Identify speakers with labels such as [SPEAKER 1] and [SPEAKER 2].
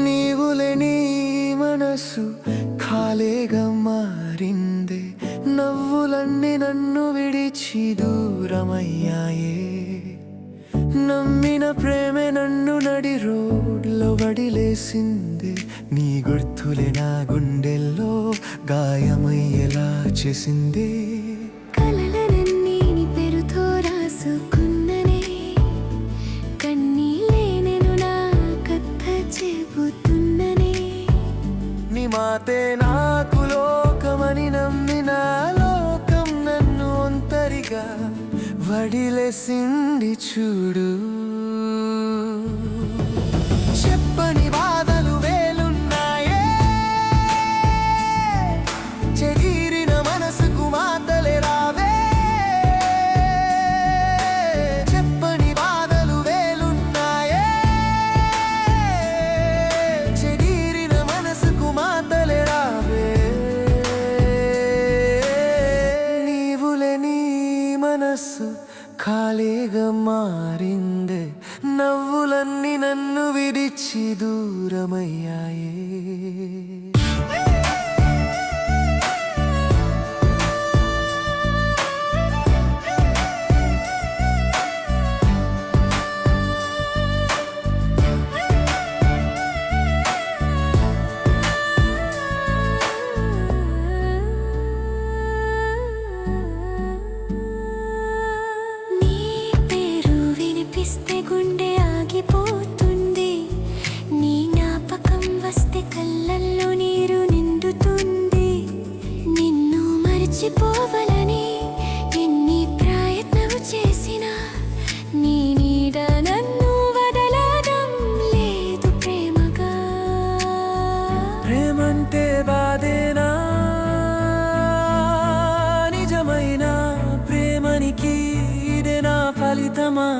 [SPEAKER 1] నీవులేని మనసు ఖాళీగా మారిందే, నవ్వులన్నీ నన్ను విడిచి దూరమయ్యాయే. నమ్మిన ప్రేమే నన్ను నడి రోడ్లో వడిలేసిందే, నీ గుర్తులే నా గుండెల్లో గాయమయ్యేలా చేసిందే.
[SPEAKER 2] కలలనన్నీ నీ పేరుతో రాసుకున్ననే, కన్నీళ్ళే నేను నా కథ చెబుతున్ననే.
[SPEAKER 1] నీ మాటే నాకు లోకమని నమ్మిన లోకం నన్ను ఒంటరిగా వడిలేసింది చూడు. చెప్పని బాధలు వేలున్నాయే, చెగిరిన మనసుకు మాటలే రావే. చెప్పని బాధలు వేలున్నాయే, చెగిరిన మనసుకు మాటలే రావే. నీవులేని మనసు ఖాళీగా మారిందే, నవ్వులన్నీ నన్ను విడిచి దూరమయ్యాయే.
[SPEAKER 2] గుండె ఆగిపోతుంది, నీ జ్ఞాపకం వస్తే కళ్ళల్లో నీరు నిండుతుంది. నిన్ను మర్చిపోవాలని ఎన్ని ప్రయత్నం చేసినా, నీ నీడ నన్ను వదలడం లేదు ప్రేమగా.
[SPEAKER 1] ప్రేమంటే బాధేనా, నిజమైన ప్రేమనికి ఇదే నా ఫలితమా?